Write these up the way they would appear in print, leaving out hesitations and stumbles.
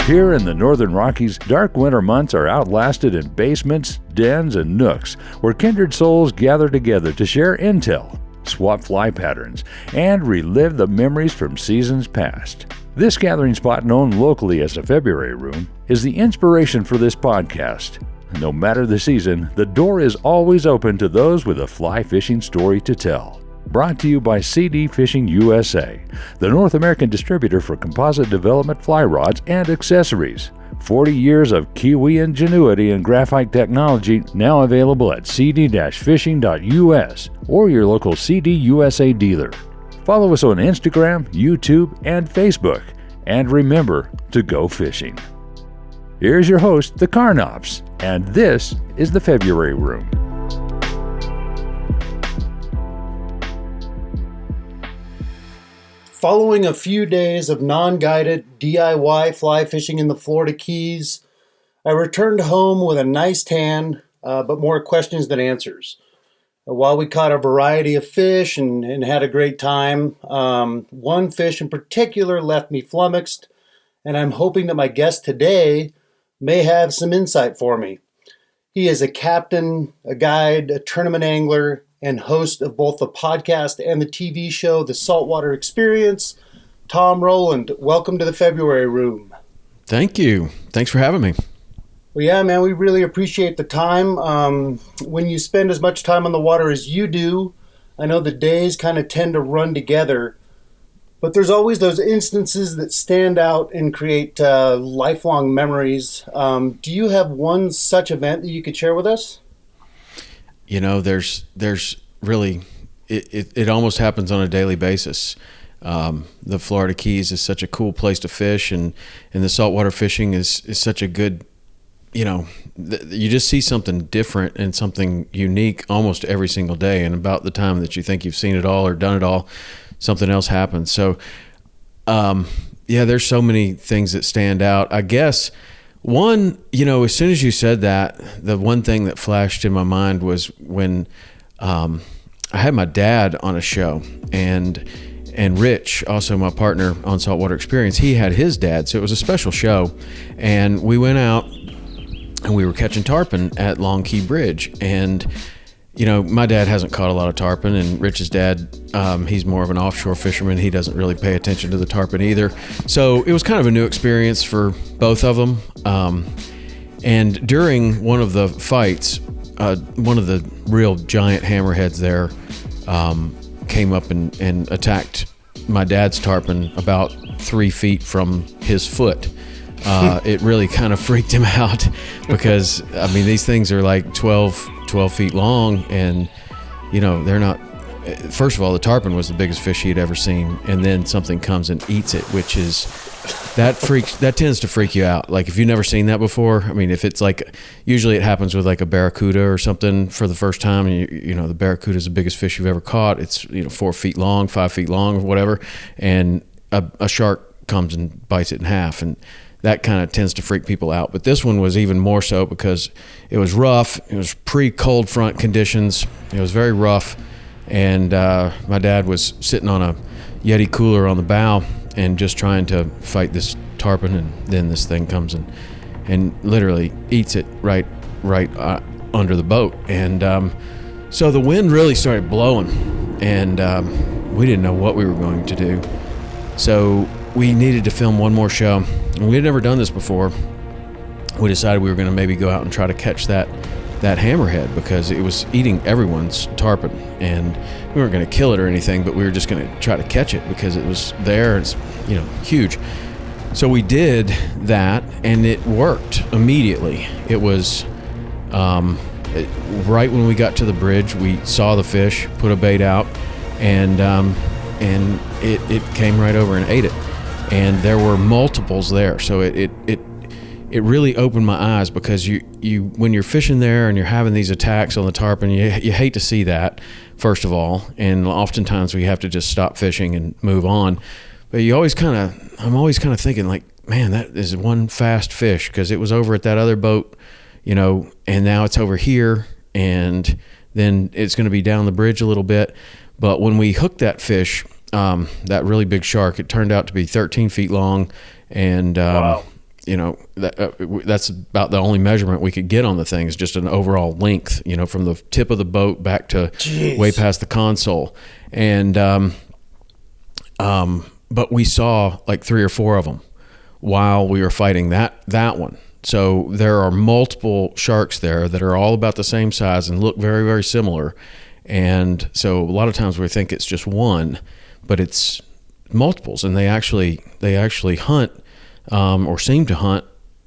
Here in the Northern Rockies, dark winter months are outlasted in basements, dens, and nooks where kindred souls gather together to share intel, swap fly patterns, and relive the memories from seasons past. This gathering spot, known locally as the February Room, is the inspiration for this podcast. No matter the season, the door is always open to those with a fly fishing story to tell. Brought to you by CD Fishing USA, the North American distributor for composite development fly rods and accessories. 40 years of Kiwi ingenuity and graphite technology, now available at cd-fishing.us or your local CD USA dealer. Follow us on Instagram, YouTube, and Facebook. And remember to go fishing. Here's your host, the Carnops, and this is the February Room. Following a few days of non-guided DIY fly fishing in the Florida Keys, I returned home with a nice tan, but more questions than answers. While we caught a variety of fish and had a great time, one fish in particular left me flummoxed, and I'm hoping that my guest today may have some insight for me. He is a captain, a guide, a tournament angler, and host of both the podcast and the TV show, The Saltwater Experience. Tom Rowland, welcome to the February Room. Thank you. Thanks for having me. Well, yeah, man, we really appreciate the time. When you spend as much time on the water as you do, I know the days kind of tend to run together, but there's always those instances that stand out and create lifelong memories. Do you have one such event that you could share with us? You know, there's really, it almost happens on a daily basis. The Florida Keys is such a cool place to fish, and the saltwater fishing is such a good, you know, you just see something different and something unique almost every single day. And about the time that you think you've seen it all or done it all, something else happens. So, yeah, there's so many things that stand out. I guess one, you know, as soon as you said that, the one thing that flashed in my mind was when I had my dad on a show, and Rich, also my partner on Saltwater Experience, he had his dad, so it was a special show. And we went out and we were catching tarpon at Long Key Bridge. And, you know, my dad hasn't caught a lot of tarpon, and Rich's dad, he's more of an offshore fisherman. He doesn't really pay attention to the tarpon either. So it was kind of a new experience for both of them. And during one of the fights, one of the real giant hammerheads there came up and attacked my dad's tarpon about 3 feet from his foot. It really kind of freaked him out because, I mean, these things are like 12 feet long, and, you know, they're not, first of all, the tarpon was the biggest fish he had ever seen, and then something comes and eats it, which is, that tends to freak you out. Like, if you've never seen that before, I mean, if it's like, usually it happens with like a barracuda or something for the first time, and you know, the barracuda is the biggest fish you've ever caught. It's, you know, 4 feet long, 5 feet long, or whatever, and a shark comes and bites it in half, and that kind of tends to freak people out. But this one was even more so because it was rough. It was pre-cold front conditions. It was very rough. And my dad was sitting on a Yeti cooler on the bow and just trying to fight this tarpon. And then this thing comes and literally eats it right under the boat. And so the wind really started blowing, and we didn't know what we were going to do. So we needed to film one more show. And we had never done this before. We decided we were going to maybe go out and try to catch that hammerhead because it was eating everyone's tarpon. And we weren't going to kill it or anything, but we were just going to try to catch it because it was there. It's, you know, huge. So we did that, and it worked immediately. It was right when we got to the bridge, we saw the fish, put a bait out, and it came right over and ate it. And there were multiples there, so it really opened my eyes because you when you're fishing there and you're having these attacks on the tarpon, you hate to see that, first of all, and oftentimes we have to just stop fishing and move on. But I'm always kind of thinking like, man, that is one fast fish, because it was over at that other boat, you know, and now it's over here, and then it's going to be down the bridge a little bit. But when we hooked that fish, that really big shark, it turned out to be 13 feet long, and wow. that's about the only measurement we could get on the thing, is just an overall length, from the tip of the boat back to way past the console. And but we saw like 3 or 4 of them while we were fighting that one. So there are multiple sharks there that are all about the same size and look very, very similar. And so a lot of times we think it's just one, but it's multiples, and they actually hunt, or seem to hunt,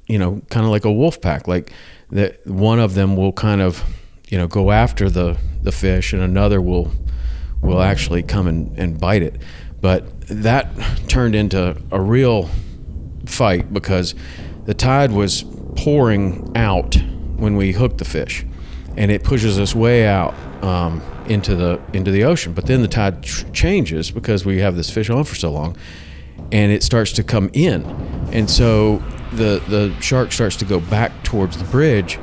kind of like a wolf pack. Like that, one of them will kind of, go after the fish, and another will actually come and bite it. But that turned into a real fight because the tide was pouring out when we hooked the fish, and it pushes us way out into the ocean. But then the tide changes because we have this fish on for so long, and it starts to come in, and so the shark starts to go back towards the bridge,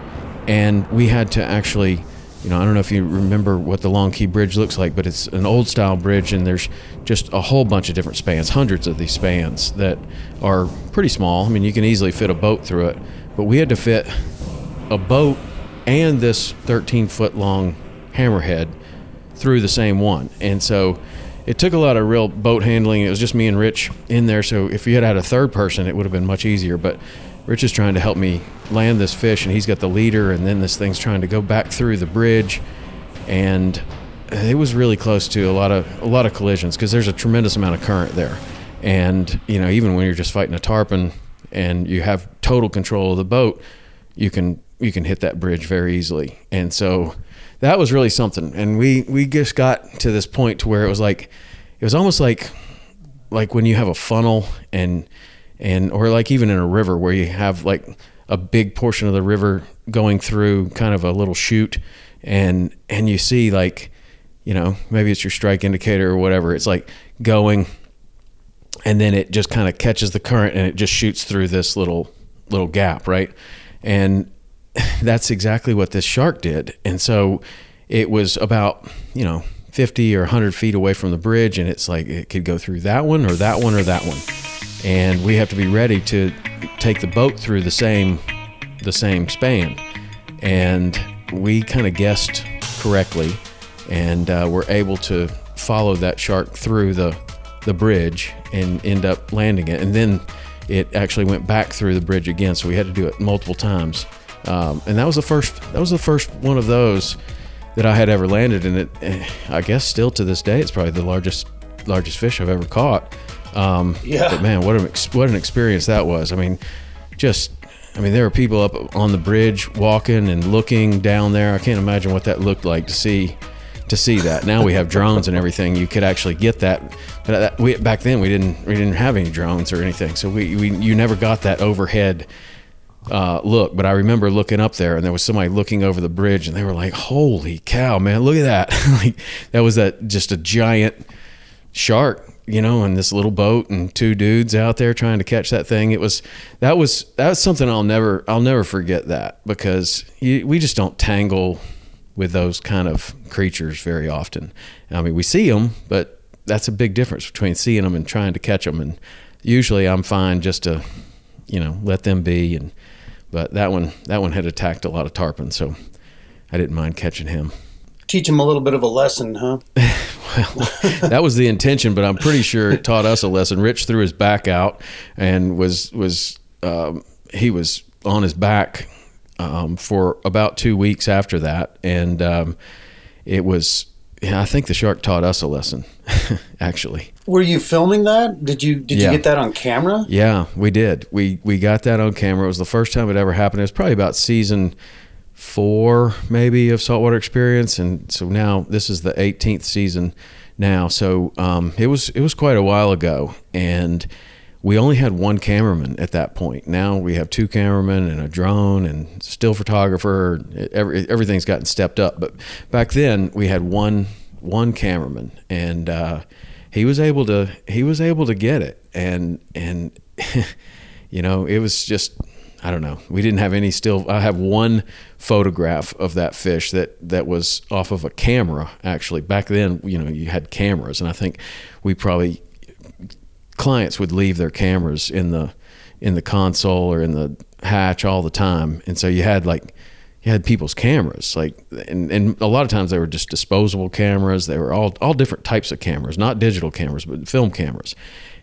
and we had to actually, I don't know if you remember what the Long Key Bridge looks like, but it's an old style bridge, and there's just a whole bunch of different spans, hundreds of these spans that are pretty small. I mean, you can easily fit a boat through it, but we had to fit a boat and this 13-foot long hammerhead through the same one. And so it took a lot of real boat handling. It was just me and Rich in there, so if you had had a third person, it would have been much easier. But Rich is trying to help me land this fish, and he's got the leader, and then this thing's trying to go back through the bridge, and it was really close to a lot of collisions because there's a tremendous amount of current there. And even when you're just fighting a tarpon and you have total control of the boat, you can hit that bridge very easily. And so that was really something. And we just got to this point to where it was almost like when you have a funnel and or like even in a river where you have like a big portion of the river going through kind of a little chute, and you see like, maybe it's your strike indicator or whatever. It's like going, and then it just kind of catches the current and it just shoots through this little gap, right? And that's exactly what this shark did. And so it was about 50 or 100 feet away from the bridge, and it's like it could go through that one or that one or that one, and we have to be ready to take the boat through the same span. And we kind of guessed correctly, and were able to follow that shark through the bridge and end up landing it. And then it actually went back through the bridge again, so we had to do it multiple times. And that was the first one of those that I had ever landed, and it, I guess still to this day, it's probably the largest fish I've ever caught. Yeah. But man, what an experience that was. I mean, there were people up on the bridge walking and looking down there. I can't imagine what that looked like to see that. Now we have drones and everything. You could actually get that. But back then we didn't have any drones or anything, so you never got that overhead look. But I remember looking up there, and there was somebody looking over the bridge, and they were like, "Holy cow, man! Look at that!" Like that was just a giant shark, in this little boat, and 2 dudes out there trying to catch that thing. That was something I'll never forget that, because we just don't tangle with those kind of creatures very often. I mean, we see them, but that's a big difference between seeing them and trying to catch them. And usually I'm fine just to, let them be. But that one had attacked a lot of tarpon, so I didn't mind catching him. Teach him a little bit of a lesson, huh? Well, that was the intention, but I'm pretty sure it taught us a lesson. Rich threw his back out and he was on his back for about 2 weeks after that, and I think the shark taught us a lesson, actually. Were you filming that? Did you get that on camera? Yeah, we did. We got that on camera. It was the first time it ever happened. It was probably about season 4 maybe of Saltwater Experience, and so now this is the 18th season now. So it was quite a while ago, and we only had 1 cameraman at that point. Now we have 2 cameramen and a drone and still photographer. Everything's gotten stepped up, but back then we had one cameraman, and he was able to get it, and it was just, I don't know. We didn't have any still. I have 1 photograph of that fish that was off of a camera. Actually, back then, you had cameras, and I think clients would leave their cameras in in the console or in the hatch all the time. And so you had people's cameras, and a lot of times they were just disposable cameras. They were all different types of cameras, not digital cameras, but film cameras.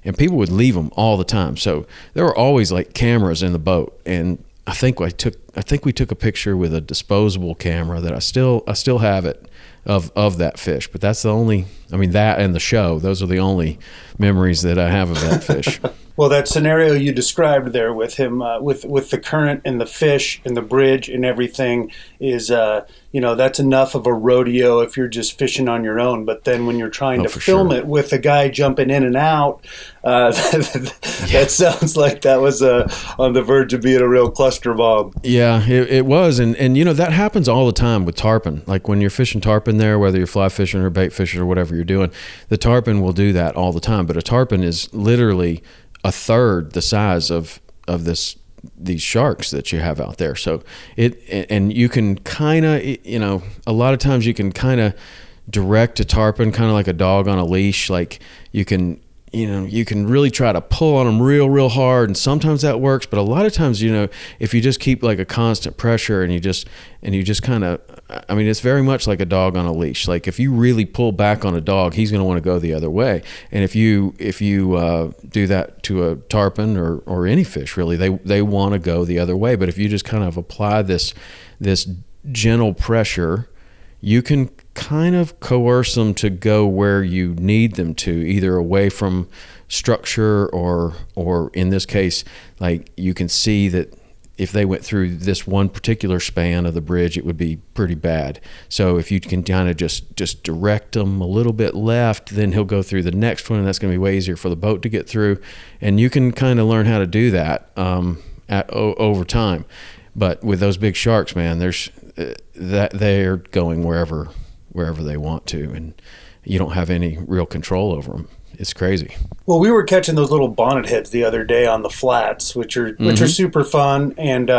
And people would leave them all the time. So there were always like cameras in the boat. And I think we took a picture with a disposable camera that I still have it of that fish. But that's the only, that and the show, those are the only memories that I have of that fish. Well, that scenario you described there with him, with the current and the fish and the bridge and everything is, that's enough of a rodeo if you're just fishing on your own. But then when you're trying to film it with a guy jumping in and out, that sounds like that was on the verge of being a real cluster bomb. Yeah, it was. And that happens all the time with tarpon. Like when you're fishing tarpon there, whether you're fly fishing or bait fishing or whatever you're doing, the tarpon will do that all the time. But a tarpon is literally a third the size of these sharks that you have out there. So and you can kind of, a lot of times you can kind of direct a tarpon kind of like a dog on a leash. Like you can really try to pull on them real hard, and sometimes that works, but a lot of times, if you just keep like a constant pressure and you just kind of, it's very much like a dog on a leash. Like if you really pull back on a dog, he's going to want to go the other way. And if you do that to a tarpon or any fish, really, they want to go the other way. But if you just kind of apply this gentle pressure, you can kind of coerce them to go where you need them to, either away from structure or in this case, like you can see that if they went through this one particular span of the bridge, it would be pretty bad. So if you can kind of just direct them a little bit left, then he'll go through the next one, and that's going to be way easier for the boat to get through. And you can kind of learn how to do that over time. But with those big sharks, man, there's that they're going wherever they want to, and you don't have any real control over them. It's crazy. Well, we were catching those little bonnet heads the other day on the flats, which are super fun, and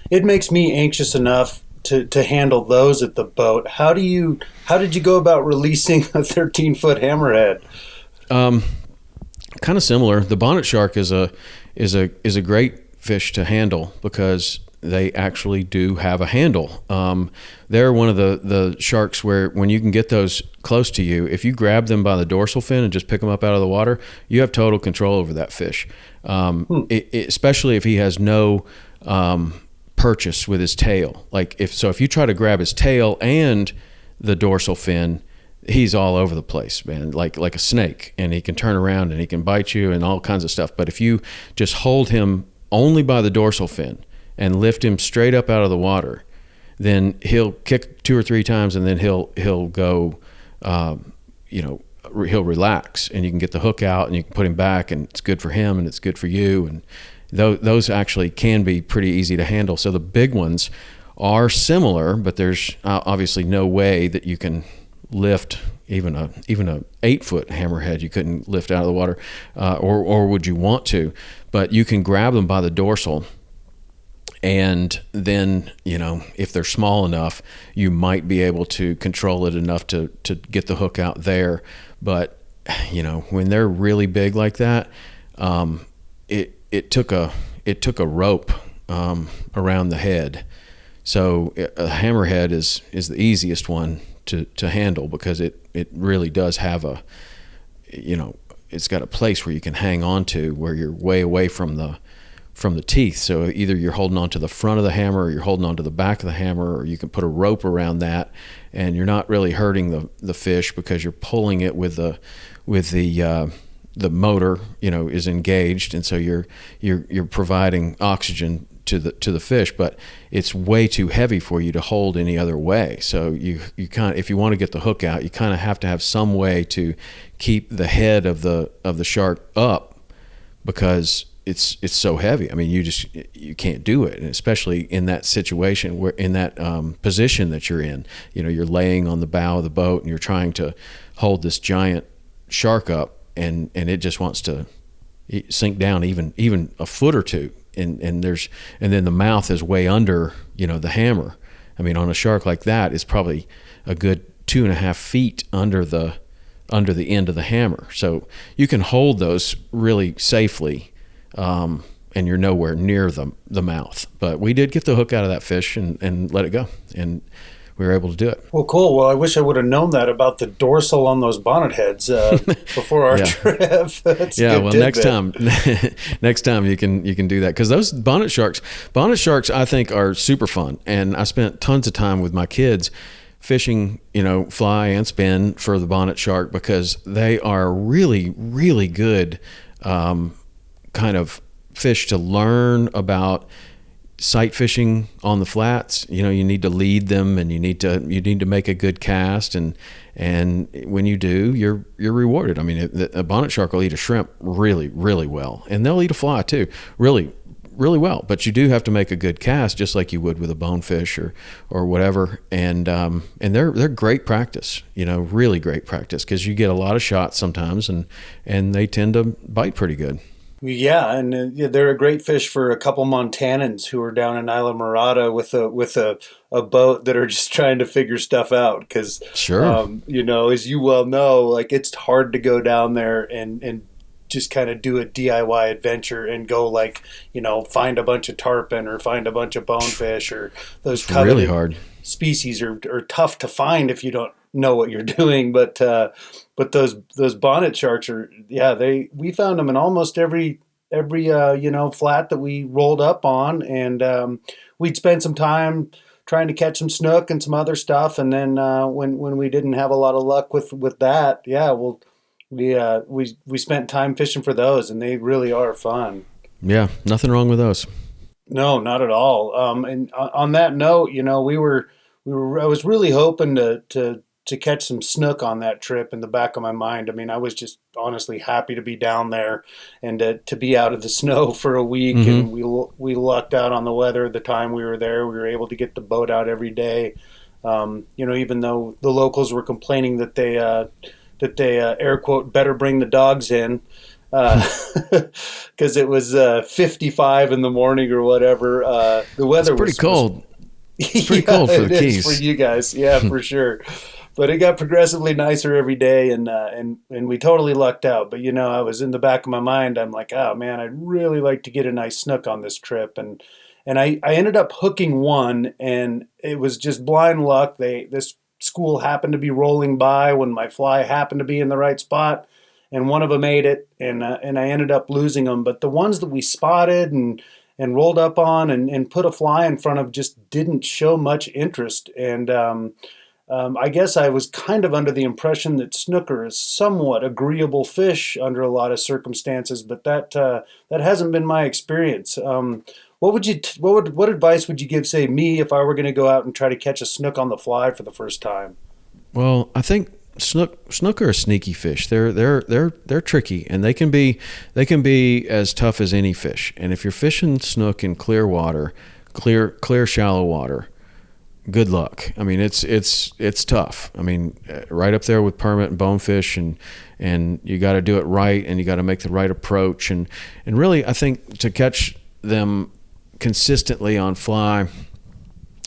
it makes me anxious enough to handle those at the boat. How did you go about releasing a 13-foot hammerhead? Kind of similar. The bonnet shark is a great fish to handle because they actually do have a handle. They're one of the sharks where when you can get those close to you, if you grab them by the dorsal fin and just pick them up out of the water, you have total control over that fish. Especially if he has no purchase with his tail. Like if you try to grab his tail and the dorsal fin, he's all over the place, man, like a snake, and he can turn around and he can bite you and all kinds of stuff. But if you just hold him only by the dorsal fin and lift him straight up out of the water, then he'll kick 2 or 3 times, and then he'll go, he'll relax, and you can get the hook out and you can put him back, and it's good for him and it's good for you. And those actually can be pretty easy to handle. So the big ones are similar, but there's obviously no way that you can lift even a 8-foot hammerhead. You couldn't lift out of the water, or would you want to? But you can grab them by the dorsal. And then, if they're small enough, you might be able to control it enough to get the hook out there. But, when they're really big like that, it took a rope around the head. So a hammerhead is the easiest one to handle because it really does have it's got a place where you can hang on to where you're way away from the teeth. So either you're holding on to the front of the hammer, or you're holding on to the back of the hammer, or you can put a rope around that, and you're not really hurting the fish because you're pulling it with the motor, is engaged, and so you're providing oxygen to the fish, but it's way too heavy for you to hold any other way. So you kind of, if you want to get the hook out, you kind of have to have some way to keep the head of the shark up because it's so heavy. You can't do it, and especially in that situation where in that position that you're in. You're laying on the bow of the boat and you're trying to hold this giant shark up, and it just wants to sink down even a foot or two, and then the mouth is way under the hammer. On a shark like that, it's probably a good 2.5 feet under the end of the hammer. So you can hold those really safely. and you're nowhere near the mouth. But we did get the hook out of that fish and let it go, and we were able to do it. Well, cool. Well, I wish I would have known that about the dorsal on those bonnet heads before our trip. That's a good next time you can do that, because those bonnet sharks I think are super fun, and I spent tons of time with my kids fishing, fly and spin for the bonnet shark, because they are really, really good kind of fish to learn about sight fishing on the flats. You need to lead them, and you need to make a good cast, and when you do, you're rewarded. I mean, a bonnet shark will eat a shrimp really, really well, and they'll eat a fly too, really, really well. But you do have to make a good cast, just like you would with a bonefish or whatever. And they're great practice, really great practice, because you get a lot of shots sometimes, and they tend to bite pretty good. Yeah, and they're a great fish for a couple Montanans who are down in Isla Morada with a boat that are just trying to figure stuff out. Because, sure, as you well know, like, it's hard to go down there and just kind of do a DIY adventure and go, like, find a bunch of tarpon or find a bunch of bonefish, or those coveted really hard species are tough to find if you don't know what you're doing. But those bonnet sharks we found them in almost every flat that we rolled up on, and we'd spend some time trying to catch some snook and some other stuff, and then when we didn't have a lot of luck with that, we spent time fishing for those, and they really are fun. Yeah, nothing wrong with those. No, not at all. And on that note, I was really hoping to catch some snook on that trip in the back of my mind. I mean, I was just honestly happy to be down there and to be out of the snow for a week. Mm-hmm. And we lucked out on the weather the time we were there. We were able to get the boat out every day. Even though the locals were complaining that they air quote better bring the dogs in, because it was 55 in the morning or whatever. The weather was pretty cold. It's pretty yeah, cold for the Keys. For you guys, yeah, for sure. But it got progressively nicer every day, and we totally lucked out. But I was in the back of my mind, I'm like, oh man, I'd really like to get a nice snook on this trip, and I ended up hooking one, and it was just blind luck. This school happened to be rolling by when my fly happened to be in the right spot, and one of them ate it, and I ended up losing them. But the ones that we spotted and rolled up on and put a fly in front of just didn't show much interest. And I guess I was kind of under the impression that snooker is somewhat agreeable fish under a lot of circumstances, but that hasn't been my experience. What advice would you give, say, me, if I were going to go out and try to catch a snook on the fly for the first time? Well, I think snook are a sneaky fish. They're tricky, and they can be as tough as any fish. And if you're fishing snook in clear water, clear shallow water, good luck. I mean, it's tough. I mean, right up there with permit and bonefish, and you got to do it right, and you got to make the right approach, and really, I think to catch them consistently on fly,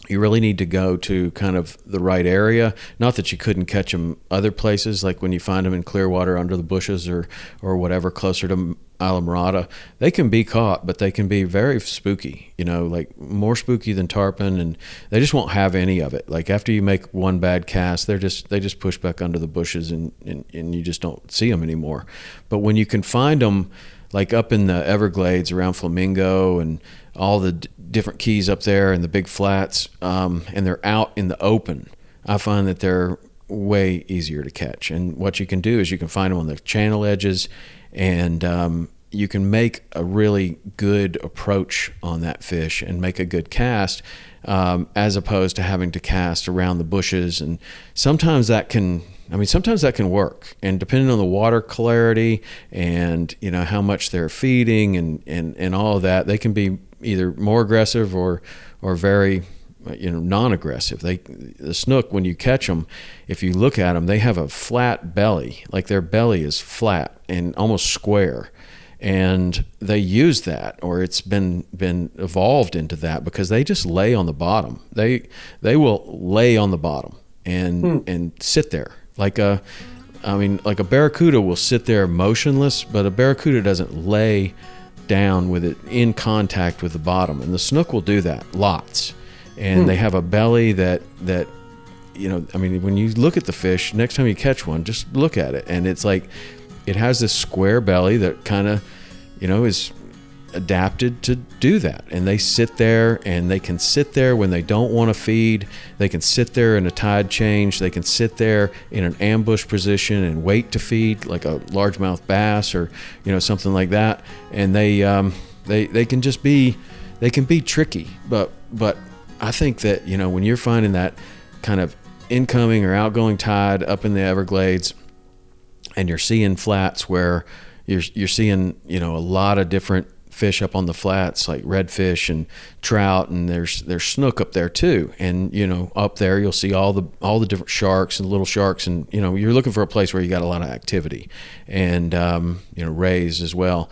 you really need to go to kind of the right area. Not that you couldn't catch them other places, like when you find them in clear water under the bushes or whatever closer to Isla Morada. They can be caught, but they can be very spooky, like more spooky than tarpon, and they just won't have any of it. Like after you make one bad cast, they just push back under the bushes, and you just don't see them anymore. But when you can find them, like up in the Everglades around Flamingo and all the different keys up there and the big flats, and they're out in the open, I find that they're way easier to catch. And what you can do is you can find them on the channel edges, and you can make a really good approach on that fish and make a good cast, as opposed to having to cast around the bushes. And sometimes that can work, and depending on the water clarity and how much they're feeding and all of that, they can be either more aggressive or very non-aggressive. The snook, when you catch them, if you look at them, they have a flat belly, like their belly is flat and almost square, and they use that, or it's been evolved into that, because they just lay on the bottom. They will lay on the bottom and sit there. Like a barracuda will sit there motionless, but a barracuda doesn't lay down with it in contact with the bottom, and the snook will do that lots. And they have a belly that I mean, when you look at the fish, next time you catch one, just look at it, and it's like it has this square belly that kind of, is adapted to do that. And they sit there, and they can sit there when they don't want to feed. They can sit there in a tide change. They can sit there in an ambush position and wait to feed, like a largemouth bass or something like that. And they can just be tricky. But I think that when you're finding that kind of incoming or outgoing tide up in the Everglades, and you're seeing flats where you're seeing a lot of different fish up on the flats, like redfish and trout, and there's snook up there too. And up there you'll see all the different sharks and little sharks, and you're looking for a place where you got a lot of activity, and rays as well.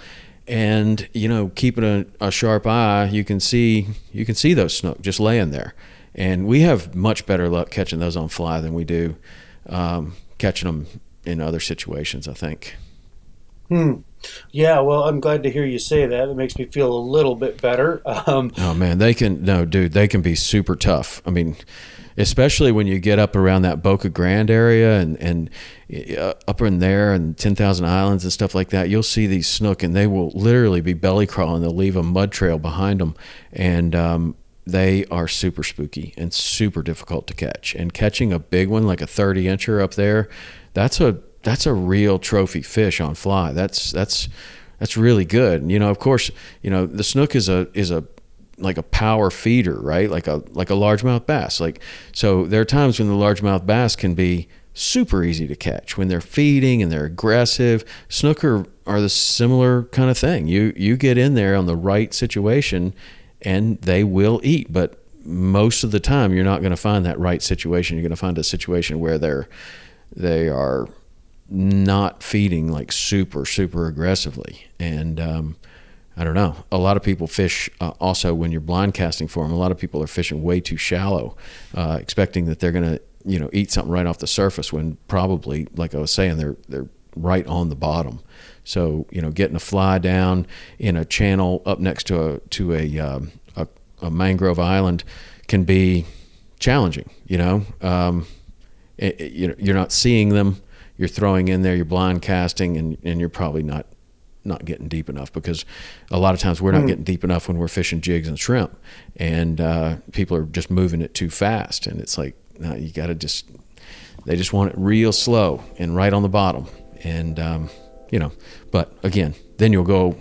And keeping a sharp eye, you can see those snook just laying there. And we have much better luck catching those on fly than we do catching them in other situations, I think. Yeah, well, I'm glad to hear you say that. It makes me feel a little bit better. Oh man, they can be super tough. I mean, especially when you get up around that Boca Grande area and up in there and 10,000 Islands and stuff like that, you'll see these snook, and they will literally be belly crawling. They'll leave a mud trail behind them, and they are super spooky and super difficult to catch. And catching a big one like a 30-incher up there, that's a real trophy fish on fly. That's really good. And, of course, the snook is a like a power feeder, right? Like a largemouth bass. So there are times when the largemouth bass can be super easy to catch when they're feeding and they're aggressive. Snook are the similar kind of thing. You get in there on the right situation, and they will eat, but most of the time you're not going to find that right situation. You're going to find a situation where they are not feeding like super, super aggressively. And I don't know. A lot of people fish also when you're blind casting for them. A lot of people are fishing way too shallow, expecting that they're going to eat something right off the surface when probably, like I was saying, they're right on the bottom. So getting a fly down in a channel up next to a mangrove island can be challenging. You're not seeing them. You're throwing in there. You're blind casting, and you're probably not getting deep enough, because a lot of times we're not getting deep enough when we're fishing jigs and shrimp, and people are just moving it too fast. And it's like, no, you got to they just want it real slow and right on the bottom. And but again, then you'll go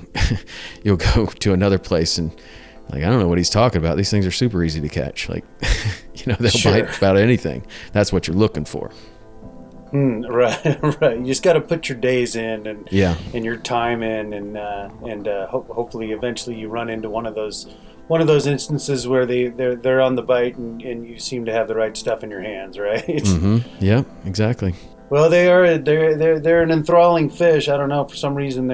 to another place, and like, I don't know what he's talking about. These things are super easy to catch. Like, they'll bite about anything. That's what you're looking for. Right. You just got to put your days in and your time in, and hopefully eventually you run into one of those instances where they're on the bite, and you seem to have the right stuff in your hands, right? Mm-hmm. Yeah, exactly. Well, they're an enthralling fish. I don't know, for some reason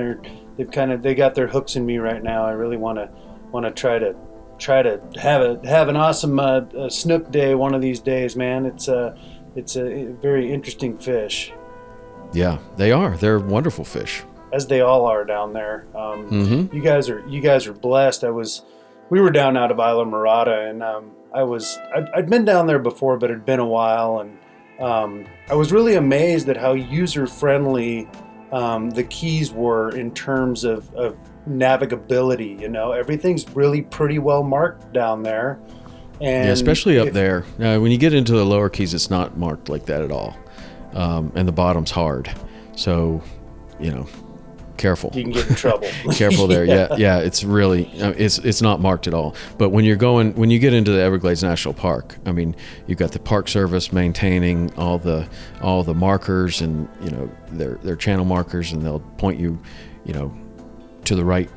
they got their hooks in me right now. I really want to try to have an awesome snook day one of these days, man. It's a very interesting fish. Yeah, they are. They're wonderful fish, as they all are down there. You guys are blessed. We were down out of Isla Morada, and I'd been down there before, but it'd been a while, and I was really amazed at how user-friendly the keys were in terms of navigability. Everything's really pretty well marked down there. And especially up there. When you get into the lower keys, it's not marked like that at all, and the bottom's hard. So, careful. You can get in trouble. Careful there. Yeah. It's really it's not marked at all. But when you get into the Everglades National Park, I mean, you've got the Park Service maintaining all the markers, and their channel markers, and they'll point you, to the right.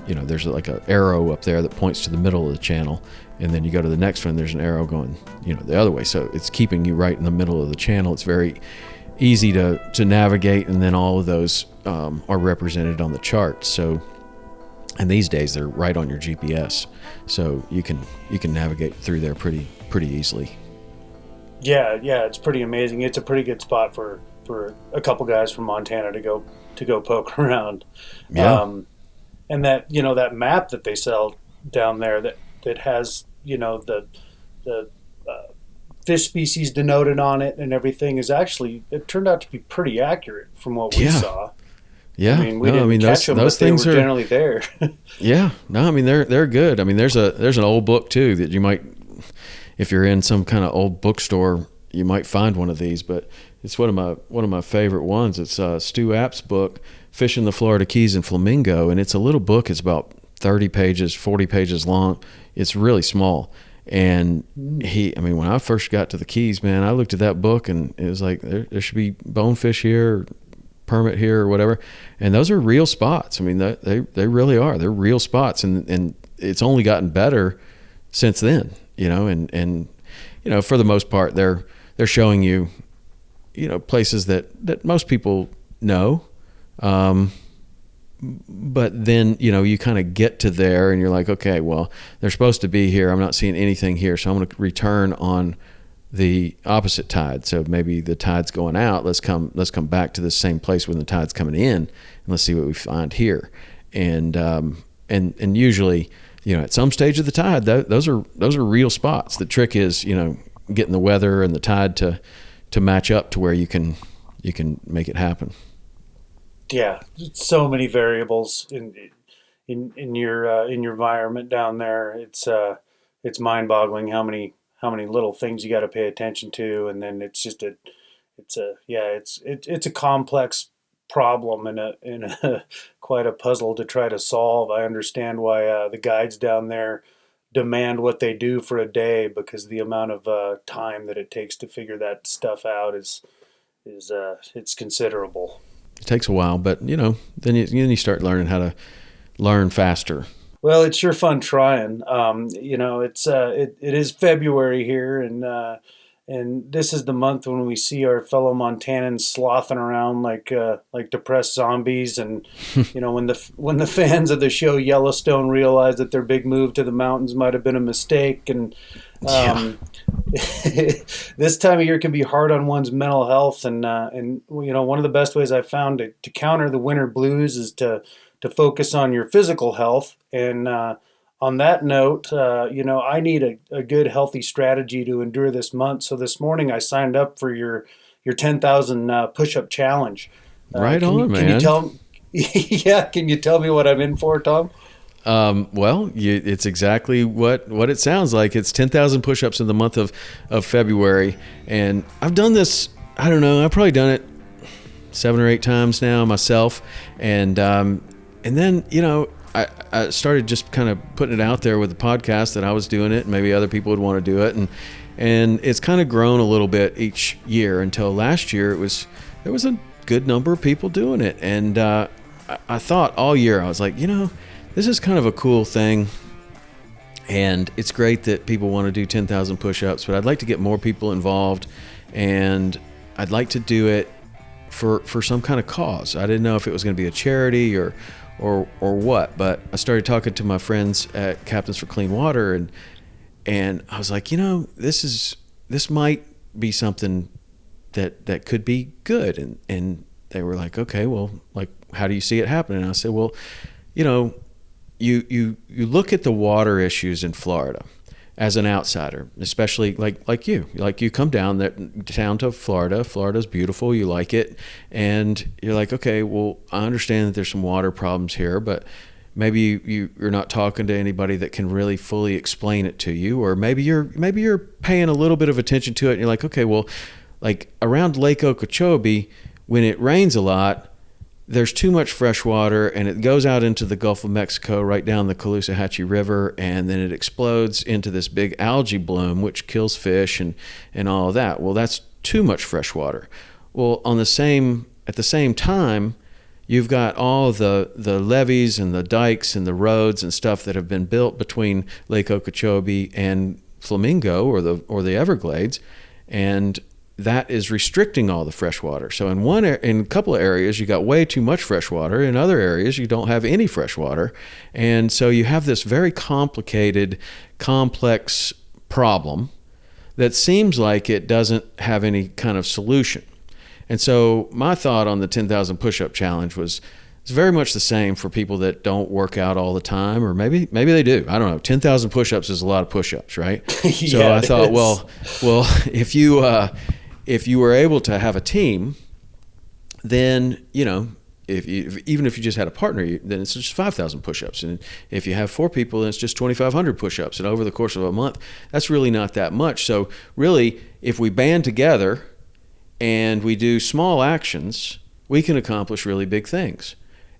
There's like an arrow up there that points to the middle of the channel, and then you go to the next one, there's an arrow going, the other way. So it's keeping you right in the middle of the channel. It's very easy to navigate, and then all of those are represented on the chart. So, and these days they're right on your GPS, so you can navigate through there pretty easily. Yeah, it's pretty amazing. It's a pretty good spot for a couple guys from Montana to go poke around. Yeah. And that, that map that they sell down there that has, the fish species denoted on it and everything it turned out to be pretty accurate from what we saw. Yeah. I mean, we didn't catch them, but they were generally there. Yeah. No, I mean, they're good. I mean, there's an old book too that you might, if you're in some kind of old bookstore, you might find one of these, but it's one of my favorite ones. It's Stu App's book, Fishing the Florida Keys and Flamingo, and it's a little book. It's about 30 pages, 40 pages long. It's really small. And when I first got to the Keys, man, I looked at that book and it was like, there should be bonefish here, permit here, or whatever. And those are real spots. I mean, they really are. They're real spots, and it's only gotten better since then. And for the most part, they're showing you, places that most people know. But then, you kind of get to there and you're like, okay, well, they're supposed to be here. I'm not seeing anything here. So I'm going to return on the opposite tide. So maybe the tide's going out. Let's come back to the same place when the tide's coming in, and let's see what we find here. And usually, at some stage of the tide, those are real spots. The trick is, getting the weather and the tide to match up to where you can make it happen. Yeah, so many variables in your environment down there. It's mind-boggling how many little things you got to pay attention to, and then it's a complex problem and a quite a puzzle to try to solve. I understand why the guides down there demand what they do for a day, because the amount of time that it takes to figure that stuff out is it's considerable. It takes a while, but then you start learning how to learn faster. Well, it's sure fun trying. It is February here, and this is the month when we see our fellow Montanans slothing around like depressed zombies. And when the fans of the show Yellowstone realize that their big move to the mountains might have been a mistake, and this time of year can be hard on one's mental health. And one of the best ways I've found to counter the winter blues is to focus on your physical health. And on that note, I need a good, healthy strategy to endure this month. So this morning I signed up for your 10,000 push-up challenge. Man. Can you tell? Yeah, can you tell me what I'm in for, Tom? It's exactly what it sounds like. It's 10,000 push-ups in the month of February, and I've done this. I don't know. I've probably done it 7 or 8 times now myself, and then I started just kind of putting it out there with the podcast that I was doing it, and maybe other people would want to do it, and it's kind of grown a little bit each year until last year there was a good number of people doing it, and I thought all year I was like, this is kind of a cool thing, and it's great that people want to do 10,000 push-ups, but I'd like to get more people involved, and I'd like to do it for some kind of cause. I didn't know if it was going to be a charity or what, but I started talking to my friends at Captains for Clean Water, and I was like, this might be something that could be good, and they were like, okay, well, like, how do you see it happening? And I said, well, you look at the water issues in Florida as an outsider, especially like you come down to Florida. Florida's beautiful. You like it. And you're like, okay, well, I understand that there's some water problems here, but maybe you're not talking to anybody that can really fully explain it to you. Or maybe you're paying a little bit of attention to it and you're like, okay, well, like around Lake Okeechobee, when it rains a lot, there's too much fresh water, and it goes out into the Gulf of Mexico, right down the Caloosahatchee River, and then it explodes into this big algae bloom, which kills fish and all of that. Well, that's too much fresh water. Well, at the same time, you've got all the levees and the dikes and the roads and stuff that have been built between Lake Okeechobee and Flamingo or the Everglades, and that is restricting all the fresh water. So in a couple of areas, you got way too much fresh water. In other areas, you don't have any fresh water. And so you have this very complicated, complex problem that seems like it doesn't have any kind of solution. And so my thought on the 10,000 push-up challenge was It's very much the same for people that don't work out all the time, or maybe they do. I don't know. 10,000 push-ups is a lot of push-ups, right? So Yeah, I thought, is. well, if you were able to have a team, then even if you just had a partner, then it's just 5,000 push-ups. And if you have 4 people, then it's just 2,500 push-ups. And over the course of a month, that's really not that much. So really, if we band together and we do small actions, we can accomplish really big things.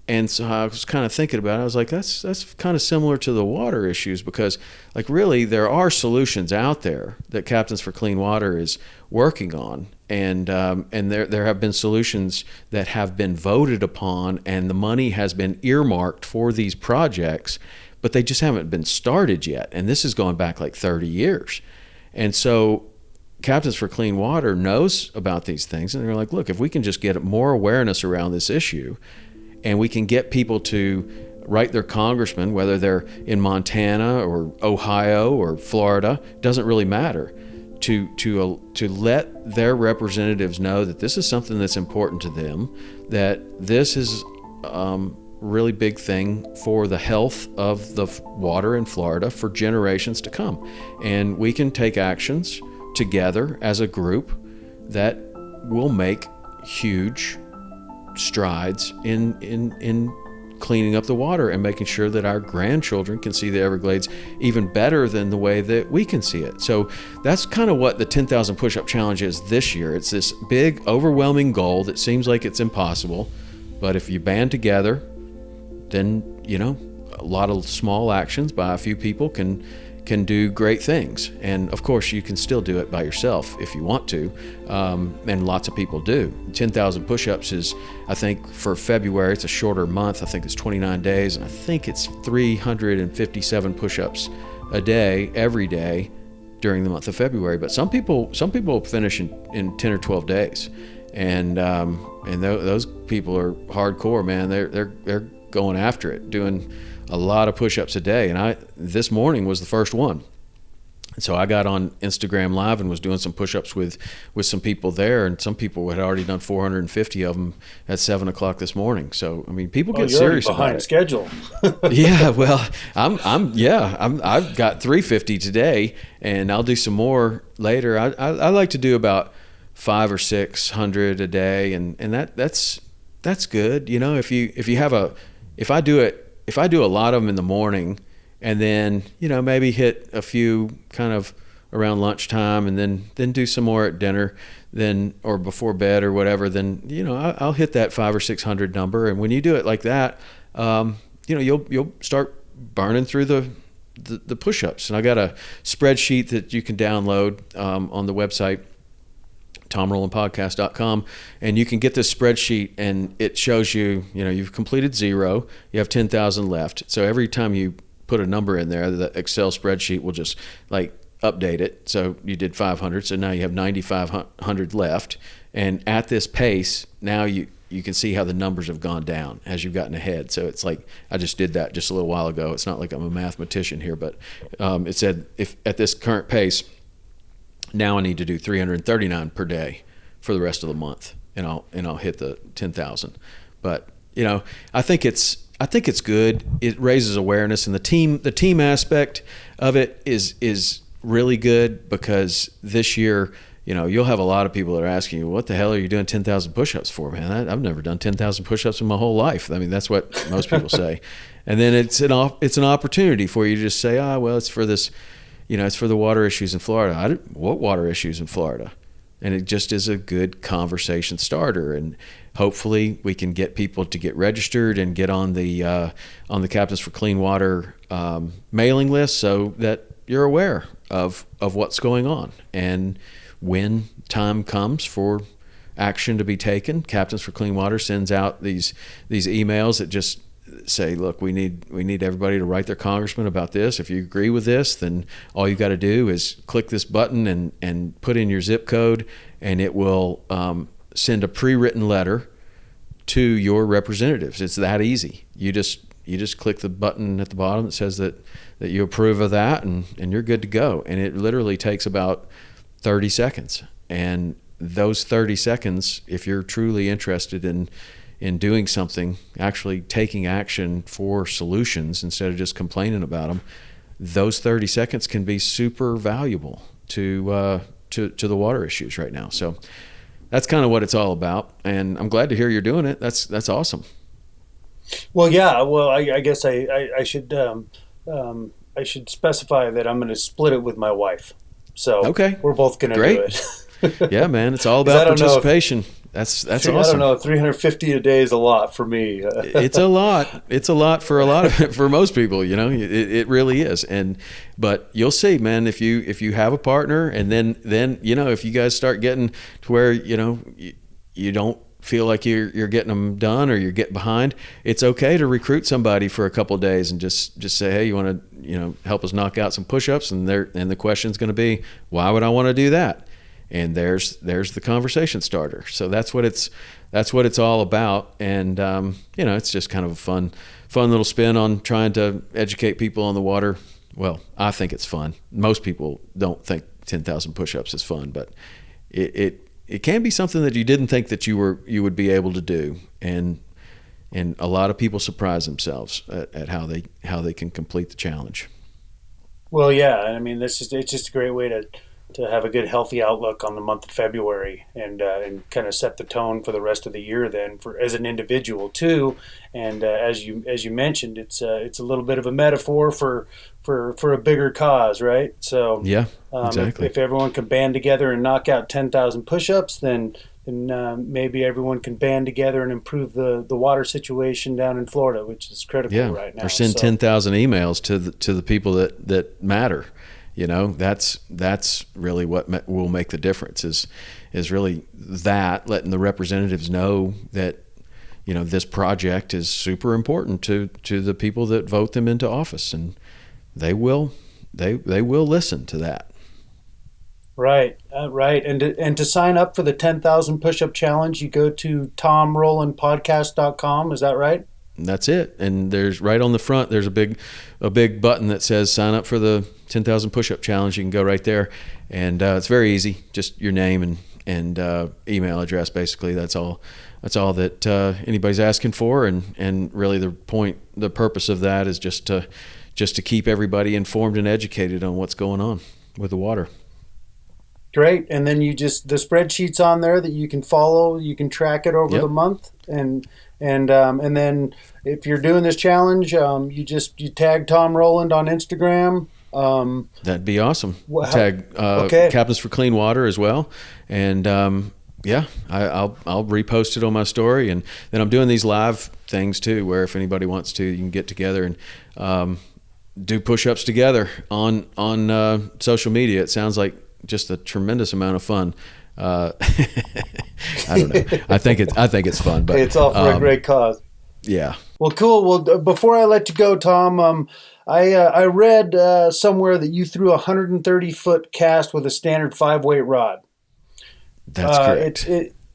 And so I was kind of thinking about it. I was like, that's kind of similar to the water issues, because like really there are solutions out there that Captains for Clean Water is working on. And there have been solutions that have been voted upon, and the money has been earmarked for these projects, but they just haven't been started yet. And this is going back like 30 years. And so Captains for Clean Water knows about these things, and they're like, look, if we can just get more awareness around this issue, and we can get people to write their congressman, whether they're in Montana or Ohio or Florida, doesn't really matter, to let their representatives know that this is something that's important to them, that this is really big thing for the health of the water in Florida for generations to come. And we can take actions together as a group that will make huge strides in cleaning up the water and making sure that our grandchildren can see the Everglades even better than the way that we can see it. So that's kind of what the 10,000 push-up challenge is this year. It's this big, overwhelming goal that seems like it's impossible, but if you band together, then a lot of small actions by a few people can do great things. And of course, you can still do it by yourself if you want to, and lots of people do. 10,000 push-ups is, I think, for February, it's a shorter month. I think it's 29 days, and I think it's 357 push-ups a day, every day during the month of February. But some people finish in 10 or 12 days, and those people are hardcore, man. They're going after it, doing a lot of push-ups a day. And this morning was the first one. And so I got on Instagram Live and was doing some push-ups with some people there, and some people had already done 450 of them at 7 o'clock this morning. So I mean, people get serious about it. Schedule. Yeah, well, I've got 350 today, and I'll do some more later. I like to do about 500 or 600 a day, and that's good. If I do a lot of them in the morning, and then maybe hit a few kind of around lunchtime, and then do some more at dinner, or before bed or whatever, then I'll hit that 500 or 600 number. And when you do it like that, you'll start burning through the push-ups. And I got a spreadsheet that you can download on the website, TomRowlandPodcast.com, and you can get this spreadsheet, and it shows you, you've completed 0, you have 10,000 left. So every time you put a number in there, the Excel spreadsheet will just update it. So you did 500, so now you have 9,500 left. And at this pace, now you can see how the numbers have gone down as you've gotten ahead. So it's like, I just did that just a little while ago. It's not like I'm a mathematician here, but it said if at this current pace, now I need to do 339 per day for the rest of the month, and I'll hit the 10,000. But I think it's good. It raises awareness, and the team aspect of it is really good, because this year, you'll have a lot of people that are asking you, what the hell are you doing 10,000 push-ups for, man? I've never done 10,000 push-ups in my whole life. I mean, that's what most people say. And then it's an opportunity for you to just say, well, it's for this. It's for the water issues in Florida. What water issues in Florida? And it just is a good conversation starter. And hopefully we can get people to get registered and get on the Captains for Clean Water mailing list, so that you're aware of what's going on. And when time comes for action to be taken, Captains for Clean Water sends out these emails that just say, look, we need everybody to write their congressman about this. If you agree with this, then all you got to do is click this button and put in your zip code, and it will send a pre-written letter to your representatives. It's that easy. You just click the button at the bottom that says that you approve of that, and you're good to go. And it literally takes about 30 seconds. And those 30 seconds, if you're truly interested in in doing something, actually taking action for solutions instead of just complaining about them, those 30 seconds can be super valuable to the water issues right now. So that's kind of what it's all about, and I'm glad to hear you're doing it. That's awesome. Well, yeah. Well, I guess I should specify that I'm going to split it with my wife. So okay, we're both going to do it. Yeah, man, it's all about participation. That's awesome. I don't know. 350 a day is a lot for me. It's a lot. It's a lot for for most people. You know, it really is. But you'll see, man. If you have a partner, and then you know, if you guys start getting to where you don't feel like you're getting them done or you're getting behind, it's okay to recruit somebody for a couple of days and just say, hey, you want to help us knock out some push-ups, and the question's going to be, why would I want to do that? And there's the conversation starter. So that's what it's all about. And it's just kind of a fun little spin on trying to educate people on the water. Well, I think it's fun. Most people don't think 10,000 push-ups is fun, but it can be something that you didn't think that you would be able to do. And a lot of people surprise themselves at how they can complete the challenge. Well, yeah. I mean, it's just a great way to have a good, healthy outlook on the month of February, and kind of set the tone for the rest of the year. Then, for as an individual too, and as you mentioned, it's a little bit of a metaphor for a bigger cause, right? So yeah, exactly. If everyone can band together and knock out 10,000 push-ups, then maybe everyone can band together and improve the water situation down in Florida, which is critical right now. Or send 10,000 emails to the people that matter. That's really what will make the difference is really that, letting the representatives know that this project is super important to the people that vote them into office, and they will listen to that. Right. And to sign up for the 10,000 push-up challenge, you go to tomrowlandpodcast.com. Is that right? That's it. And there's right on the front, there's a big button that says sign up for the 10,000 push-up challenge. You can go right there, and it's very easy. Just your name and email address, basically. That's all that anybody's asking for. And really the purpose of that is just to keep everybody informed and educated on what's going on with the water. Great. And then the spreadsheet's on there that you can follow. You can track it over the month, and then if you're doing this challenge, you tag Tom Rowland on Instagram. That'd be awesome. Tag Captains for Clean Water as well, and I'll repost it on my story. And then I'm doing these live things too, where if anybody wants to, you can get together and do push-ups together on social media. It sounds like just a tremendous amount of fun. I don't know. I think it's fun, but it's all for a great cause. Yeah. Well, cool. Well, before I let you go, Tom, I read somewhere that you threw a 130-foot cast with a standard 5-weight rod. That's correct.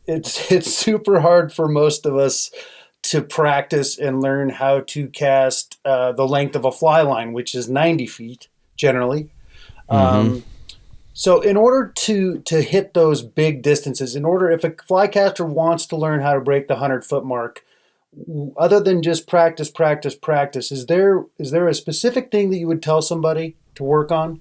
It's super hard for most of us to practice and learn how to cast the length of a fly line, which is 90 feet generally. Mm-hmm. So in order to hit those big distances, if a fly caster wants to learn how to break the 100-foot mark, other than just practice, is there a specific thing that you would tell somebody to work on?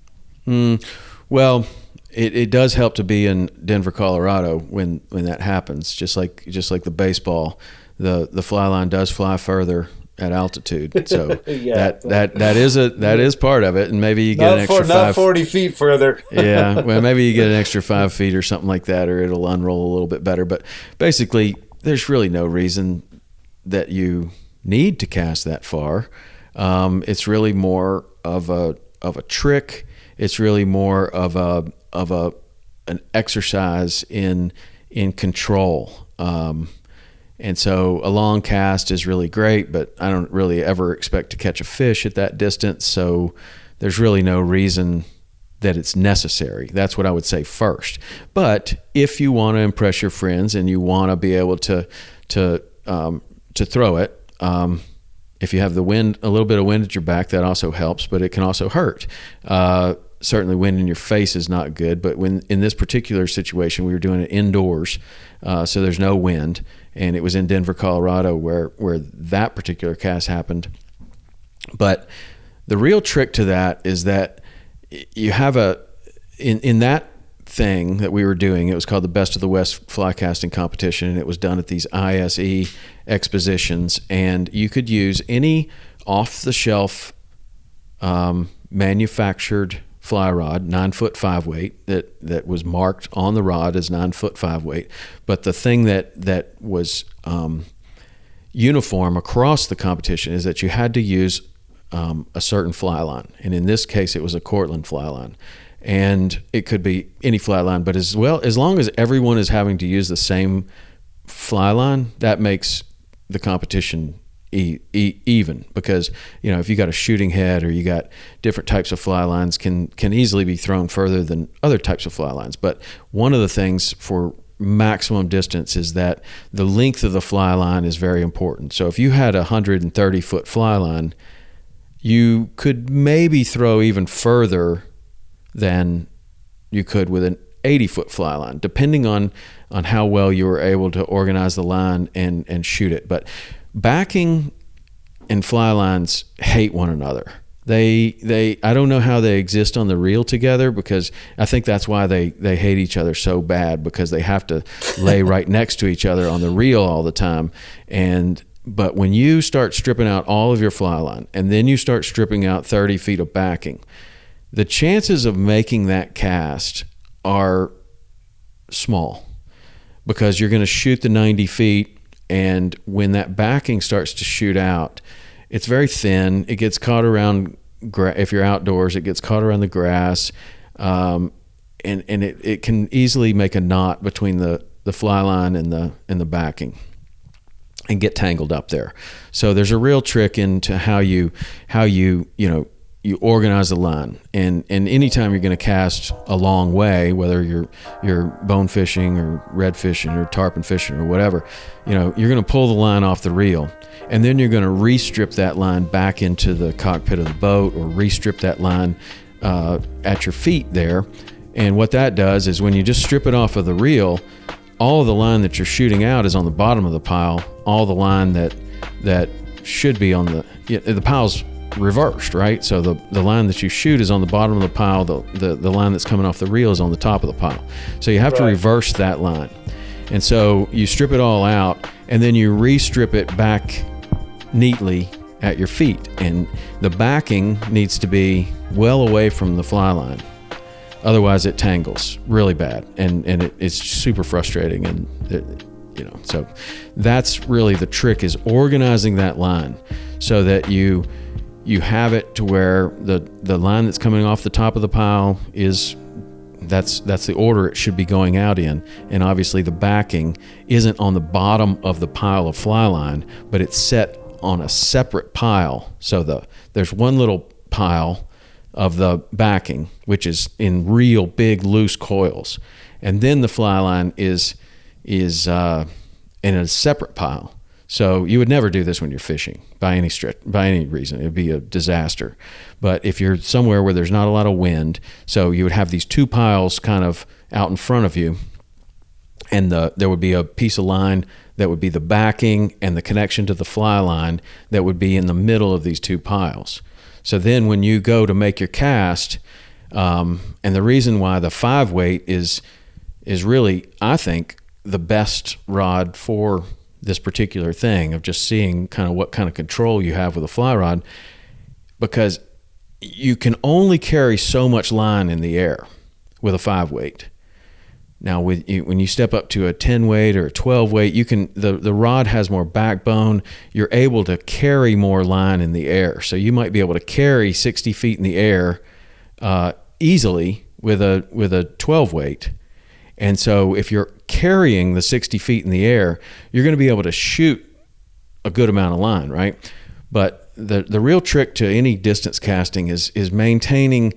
Well, it does help to be in Denver, Colorado when that happens. Just like the baseball, the fly line does fly further at altitude, so that is part of it. And maybe you get not 40 feet further. Yeah, well, maybe you get an extra 5 feet or something like that, or it'll unroll a little bit better. But basically, there's really no reason that you need to cast that far. It's really more of a trick. It's really more of an exercise in control. And so a long cast is really great, but I don't really ever expect to catch a fish at that distance. So there's really no reason that it's necessary. That's what I would say first. But if you want to impress your friends and you want to be able to throw it, if you have the wind, a little bit of wind at your back, that also helps, but it can also hurt. Certainly wind in your face is not good, but when in this particular situation, we were doing it indoors, so there's no wind, and it was in Denver, Colorado, where that particular cast happened. But the real trick to that is that you have in that thing that we were doing, it was called the Best of the West Fly Casting Competition, and it was done at these ISE expositions, and you could use any off-the-shelf manufactured fly rod, 9-foot 5-weight, that was marked on the rod as 9-foot 5-weight. But the thing that was uniform across the competition is that you had to use a certain fly line, and in this case, it was a Cortland fly line. And it could be any fly line, but as long as everyone is having to use the same fly line, that makes the competition even, because if you got a shooting head or you got different types of fly lines can easily be thrown further than other types of fly lines. But one of the things for maximum distance is that the length of the fly line is very important. So if you had a 130-foot fly line, you could maybe throw even further than you could with an 80-foot fly line, depending on how well you were able to organize the line and shoot it. But backing and fly lines hate one another. I don't know how they exist on the reel together, because I think that's why they hate each other so bad, because they have to lay right next to each other on the reel all the time. But when you start stripping out all of your fly line, and then you start stripping out 30 feet of backing, the chances of making that cast are small, because you're going to shoot the 90 feet, and when that backing starts to shoot out, it's very thin. It gets caught around, if you're outdoors, it gets caught around the grass, and it can easily make a knot between the fly line and the backing and get tangled up there. So there's a real trick into how you organize the line, and anytime you're going to cast a long way, whether you're bone fishing or red fishing or tarpon fishing or whatever, you're going to pull the line off the reel, and then you're going to re-strip that line back into the cockpit of the boat, or re-strip that line at your feet there. And what that does is, when you just strip it off of the reel, all of the line that you're shooting out is on the bottom of the pile. All the line that should be on the pile's reversed, right? So the line that you shoot is on the bottom of the pile. The line that's coming off the reel is on the top of the pile. So you have to reverse that line. And so you strip it all out, and then you re-strip it back neatly at your feet. And the backing needs to be well away from the fly line. Otherwise it tangles really bad, and it's super frustrating. And so that's really the trick, is organizing that line so that you have it to where the line that's coming off the top of the pile that's the order it should be going out in. And obviously the backing isn't on the bottom of the pile of fly line, but it's set on a separate pile. So there's one little pile of the backing, which is in real big loose coils, and then the fly line is in a separate pile. So you would never do this when you're fishing by any reason. It would be a disaster. But if you're somewhere where there's not a lot of wind, so you would have these two piles kind of out in front of you, and there would be a piece of line that would be the backing, and the connection to the fly line that would be in the middle of these two piles. So then when you go to make your cast, and the reason why the 5-weight is really, I think, the best rod for this particular thing, of just seeing kind of what kind of control you have with a fly rod, because you can only carry so much line in the air with a 5-weight. Now, when you step up to a 10-weight or a 12-weight, the rod has more backbone. You're able to carry more line in the air. So you might be able to carry 60 feet in the air easily with a 12-weight. And so if you're carrying the 60 feet in the air, you're going to be able to shoot a good amount of line, right? But the real trick to any distance casting is maintaining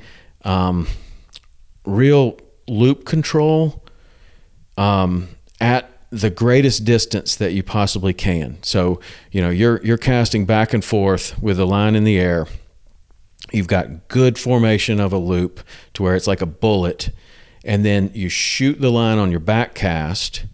real loop control at the greatest distance that you possibly can. So, you're casting back and forth with the line in the air. You've got good formation of a loop to where it's like a bullet, and then you shoot the line on your back cast,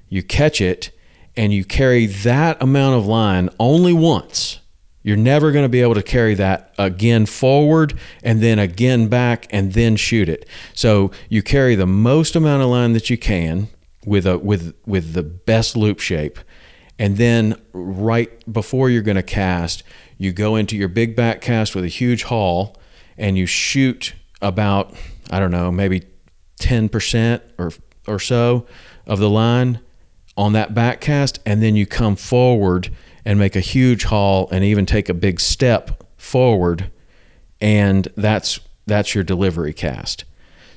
you catch it, and you carry that amount of line only once, you're never going to be able to carry that again forward and then again back and then shoot it. So you carry the most amount of line that you can with the best loop shape, and then right before you're going to cast, you go into your big back cast with a huge haul, and you shoot about, I don't know, maybe 10% or so of the line on that back cast, and then you come forward and make a huge haul and even take a big step forward, and that's your delivery cast.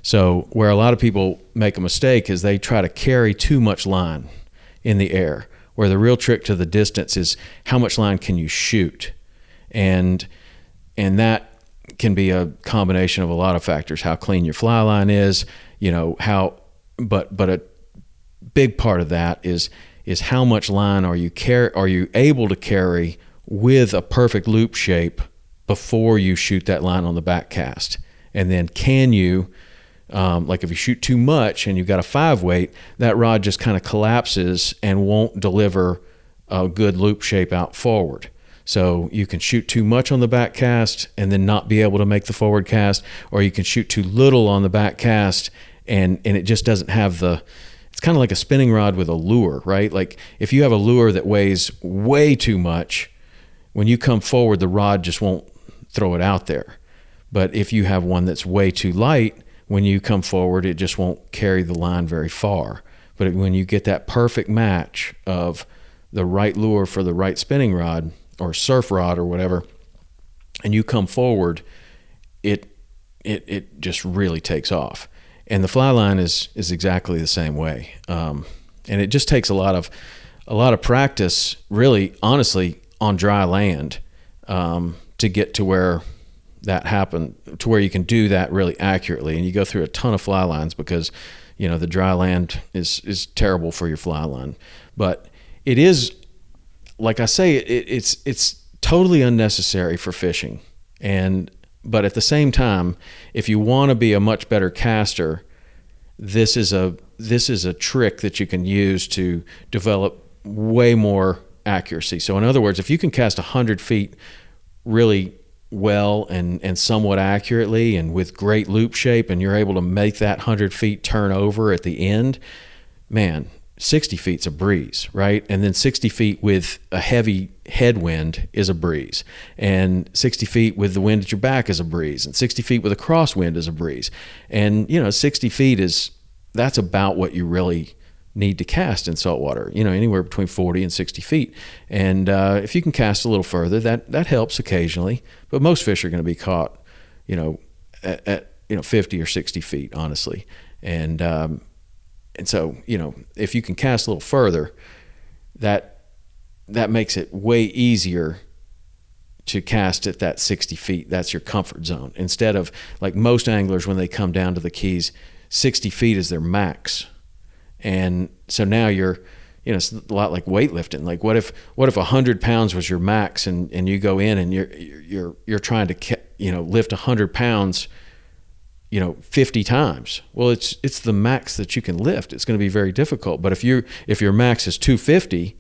So where a lot of people make a mistake is they try to carry too much line in the air, where the real trick to the distance is how much line can you shoot. And that can be a combination of a lot of factors, how clean your fly line is, but a big part of that is how much line are you able to carry with a perfect loop shape before you shoot that line on the back cast. And then can you, like if you shoot too much and you've got a 5-weight, that rod just kind of collapses and won't deliver a good loop shape out forward. So you can shoot too much on the back cast and then not be able to make the forward cast, or you can shoot too little on the back cast and it just doesn't have it's kind of like a spinning rod with a lure, right? Like if you have a lure that weighs way too much, when you come forward, the rod just won't throw it out there. But if you have one that's way too light, when you come forward, it just won't carry the line very far. But when you get that perfect match of the right lure for the right spinning rod or surf rod or whatever, and you come forward, it just really takes off. And the fly line is exactly the same way. And it just takes a lot of practice, really, honestly, on dry land, to get to where that happened, to where you can do that really accurately. And you go through a ton of fly lines because, the dry land is terrible for your fly line. But it is, like I say, it's totally unnecessary for fishing. But at the same time, if you want to be a much better caster, this is a trick that you can use to develop way more accuracy. So in other words, if you can cast 100 feet really well and somewhat accurately and with great loop shape, and you're able to make that 100 feet turn over at the end, man, 60 feet's a breeze, right? And then 60 feet with a heavy headwind is a breeze. And 60 feet with the wind at your back is a breeze. And 60 feet with a crosswind is a breeze. And, 60 feet that's about what you really need to cast in saltwater, anywhere between 40 and 60 feet. And if you can cast a little further, that helps occasionally. But most fish are going to be caught, at 50 or 60 feet, honestly. And so, if you can cast a little further, that makes it way easier to cast at that 60 feet. That's your comfort zone. Instead of, like most anglers, when they come down to the Keys, 60 feet is their max. And so now it's a lot like weightlifting. Like what if 100 pounds was your max, and you go in and you're trying to, lift 100 pounds, 50 times. Well, it's the max that you can lift. It's going to be very difficult. But if your max is 250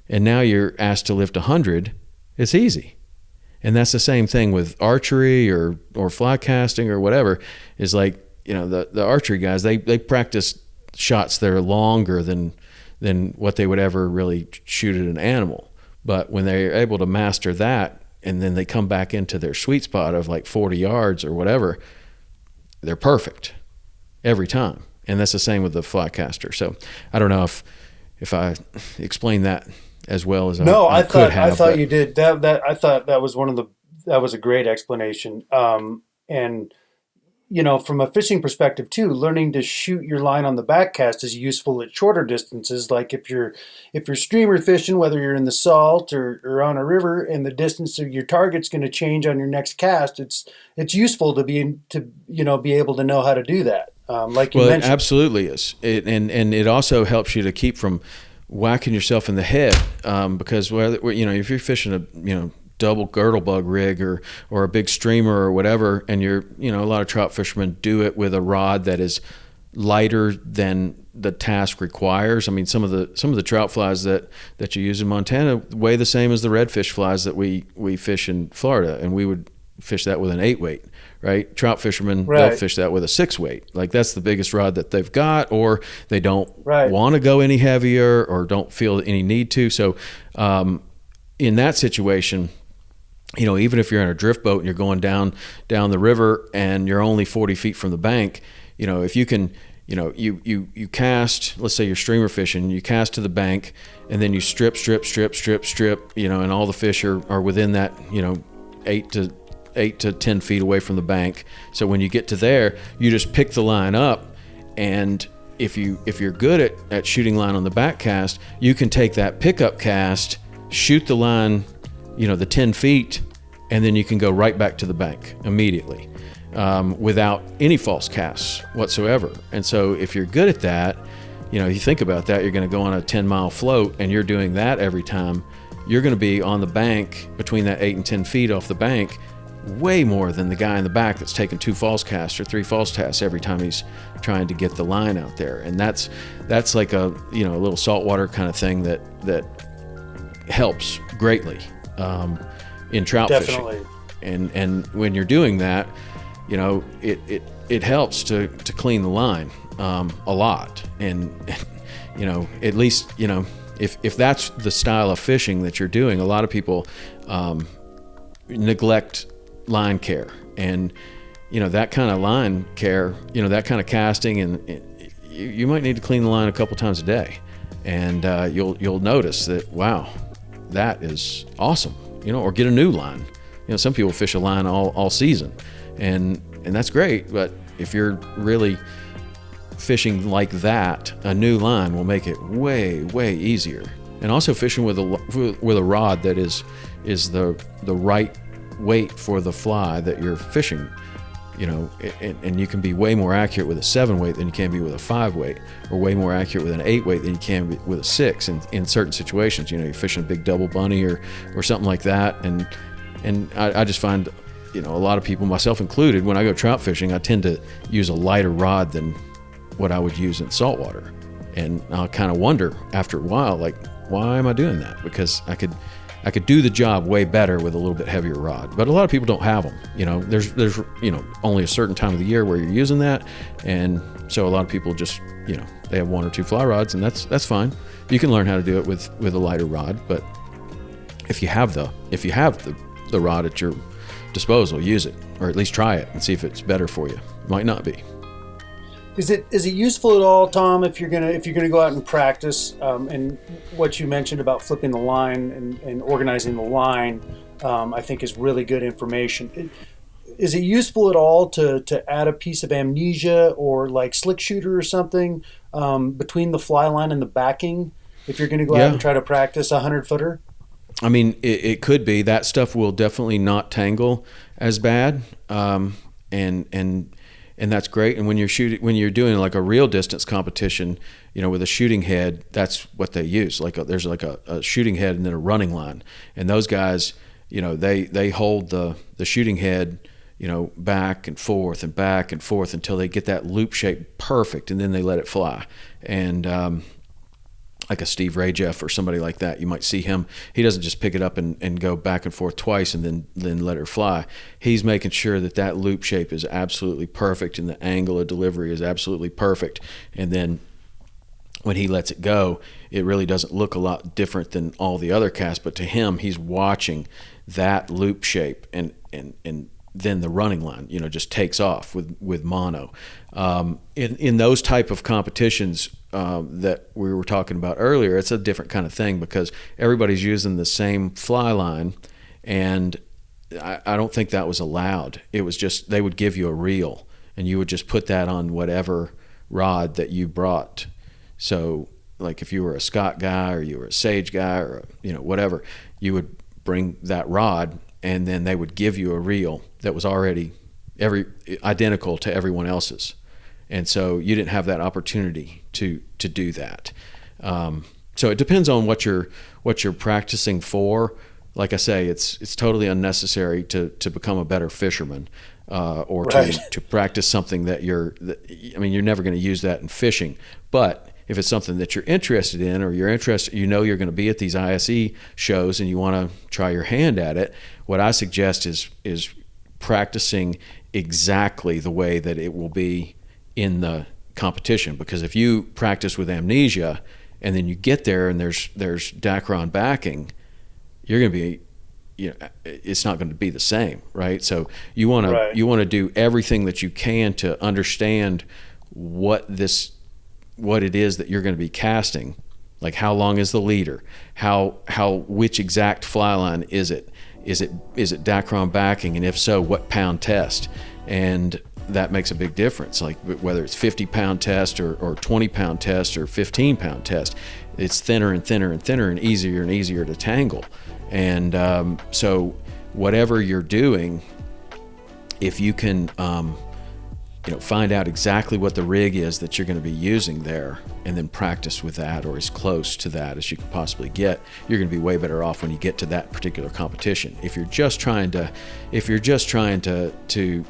and now you're asked to lift 100, it's easy. And that's the same thing with archery or fly casting or whatever. Is like, the archery guys, they practice shots that are longer than what they would ever really shoot at an animal. But when they're able to master that, and then they come back into their sweet spot of like 40 yards or whatever, they're perfect every time. And that's the same with the fly caster. So I don't know if I explained that as well as I could have. I thought you did. That I thought that was that was a great explanation. And from a fishing perspective too, learning to shoot your line on the back cast is useful at shorter distances. Like if you're streamer fishing, whether you're in the salt or on a river, and the distance of your target's going to change on your next cast, it's useful to be able to know how to do that. Like you mentioned, it absolutely is. And it also helps you to keep from whacking yourself in the head, because if you're fishing a double girdle bug rig or a big streamer or whatever, and a lot of trout fishermen do it with a rod that is lighter than the task requires. I mean, some of the trout flies that you use in Montana weigh the same as the redfish flies that we fish in Florida, and we would fish that with an 8 weight, right? Trout fishermen, they'll fish that with a 6 weight. Like, that's the biggest rod that they've got, or they don't want to go any heavier or don't feel any need to. So in that situation, even if you're in a drift boat and you're going down the river and you're only 40 feet from the bank, if you can, you cast, let's say you're streamer fishing, you cast to the bank and then you strip, and all the fish are within that, 8 to 10 feet away from the bank. So when you get to there, you just pick the line up, and if you're good at shooting line on the back cast, you can take that pickup cast, shoot the line, the 10 feet, and then you can go right back to the bank immediately, without any false casts whatsoever. And so if you're good at that, you think about that, you're going to go on a 10-mile float and you're doing that every time, you're going to be on the bank between that 8 and 10 feet off the bank way more than the guy in the back that's taking 2 false casts or 3 false casts every time he's trying to get the line out there. And that's like a little saltwater kind of thing that helps greatly in trout fishing. And when you're doing that, it helps to clean the line a lot. And at least if that's the style of fishing that you're doing, a lot of people neglect line care, and that kind of line care, that kind of casting, and you might need to clean the line a couple times a day, and you'll notice that, wow, that is awesome, or get a new line. Some people fish a line all season, and that's great, but if you're really fishing like that, a new line will make it way easier. And also fishing with a rod that is the right weight for the fly that you're fishing, and you can be way more accurate with a 7 weight than you can be with a 5 weight, or way more accurate with an 8 weight than you can be with a 6 in certain situations. You're fishing a big double bunny or something like that, and I just find, a lot of people, myself included, when I go trout fishing, I tend to use a lighter rod than what I would use in saltwater, and I'll kind of wonder after a while, like, why am I doing that? Because I could do the job way better with a little bit heavier rod. But a lot of people don't have them. There's only a certain time of the year where you're using that, and so a lot of people just they have 1 or 2 fly rods, and that's fine. You can learn how to do it with a lighter rod, but if you have the rod at your disposal, use it, or at least try it and see if it's better for you. It might not be. Is it useful at all, Tom, if you're gonna go out and practice, and what you mentioned about flipping the line and organizing the line, I think is really good information. Is it useful at all to add a piece of amnesia or like slick shooter or something between the fly line and the backing if you're going to go out and try to practice a 100-footer? I mean, it could be. That stuff will definitely not tangle as bad, and that's great. And when you're doing like a real distance competition, with a shooting head, that's what they use. There's a shooting head and then a running line, and those guys, they hold the shooting head, back and forth until they get that loop shape perfect, and then they let it fly. And like a Steve Rajeff or somebody like that, you might see him. He doesn't just pick it up and go back and forth twice and then let her fly. He's making sure that loop shape is absolutely perfect and the angle of delivery is absolutely perfect. And then when he lets it go, it really doesn't look a lot different than all the other casts. But to him, he's watching that loop shape, and then the running line, just takes off with mono. In those type of competitions that we were talking about earlier, it's a different kind of thing because everybody's using the same fly line, and I don't think that was allowed. It was just they would give you a reel, and you would just put that on whatever rod that you brought. So, like if you were a Scott guy or you were a Sage guy or whatever, you would bring that rod, and then they would give you a reel that was already identical to everyone else's. And so you didn't have that opportunity to do that. So it depends on what you're practicing for. Like I say, it's totally unnecessary to become a better fisherman. or Right. to practice something that you're never going to use that in fishing. But if it's something that you're interested in, or you're going to be at these ISE shows and you want to try your hand at it, what I suggest is practicing exactly the way that it will be in the competition. Because if you practice with amnesia and then you get there and there's Dacron backing, you're going to be, it's not going to be the same, right? So you want to do everything that you can to understand what it is that you're going to be casting. Like, how long is the leader? Which exact fly line is it? Is it Dacron backing? And if so, what pound test? And that makes a big difference. Like, whether it's 50-pound test or 20-pound test or 15-pound test, it's thinner and thinner and thinner and easier to tangle. And so whatever you're doing, if you can find out exactly what the rig is that you're going to be using there, and then practice with that, or as close to that as you can possibly get, you're going to be way better off when you get to that particular competition. If you're just trying to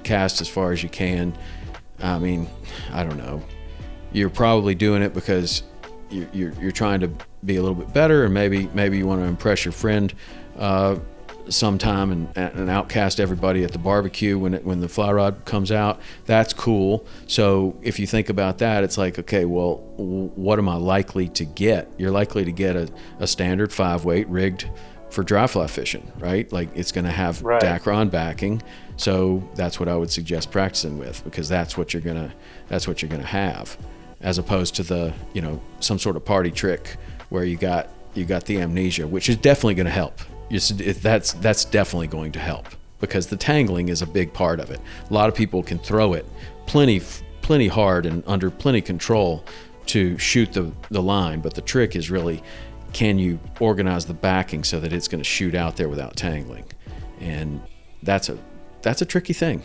cast as far as you can, I don't know, you're probably doing it because you're trying to be a little bit better, and maybe you want to impress your friend sometime and outcast everybody at the barbecue when the fly rod comes out. That's cool. So if you think about that, it's like, okay, well, what am I likely to get? You're likely to get a standard 5-weight rigged for dry fly fishing, right? Like, it's going to have Dacron backing. So that's what I would suggest practicing with, because that's what you're gonna have, as opposed to some sort of party trick where you got the amnesia, which is definitely going to help. That's definitely going to help, because the tangling is a big part of it. A lot of people can throw it plenty hard and under plenty control to shoot the line, but the trick is really, can you organize the backing so that it's going to shoot out there without tangling? And that's a tricky thing,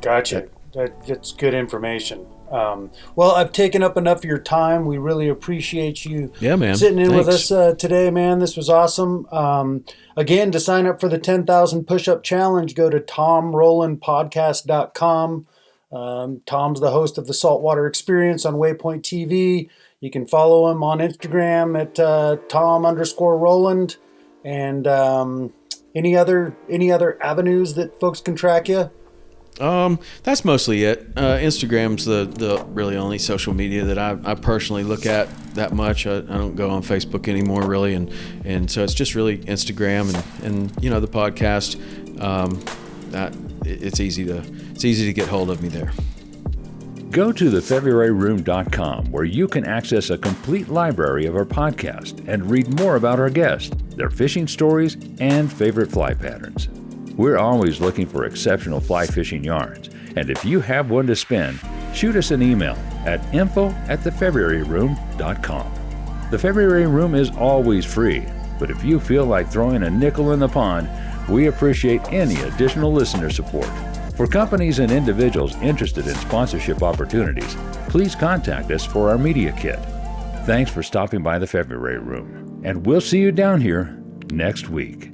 Gotcha. That's good information. Well, I've taken up enough of your time. We really appreciate you sitting in with us today, man. This was awesome. Again, to sign up for the 10,000 Push-Up Challenge, go to TomRowlandPodcast.com. Tom's the host of the Saltwater Experience on Waypoint TV. You can follow him on Instagram at Tom_Rowland. And any other avenues that folks can track you? That's mostly it. Instagram's the really only social media that I personally look at that much. I don't go on Facebook anymore, really, and so it's just really Instagram and the podcast. It's easy to get hold of me there. Go to thefebruaryroom.com, where you can access a complete library of our podcast and read more about our guests, their fishing stories, and favorite fly patterns. We're always looking for exceptional fly fishing yarns, and if you have one to spin, shoot us an email at info@thefebruaryroom.com. The February Room is always free, but if you feel like throwing a nickel in the pond, we appreciate any additional listener support. For companies and individuals interested in sponsorship opportunities, please contact us for our media kit. Thanks for stopping by the February Room, and we'll see you down here next week.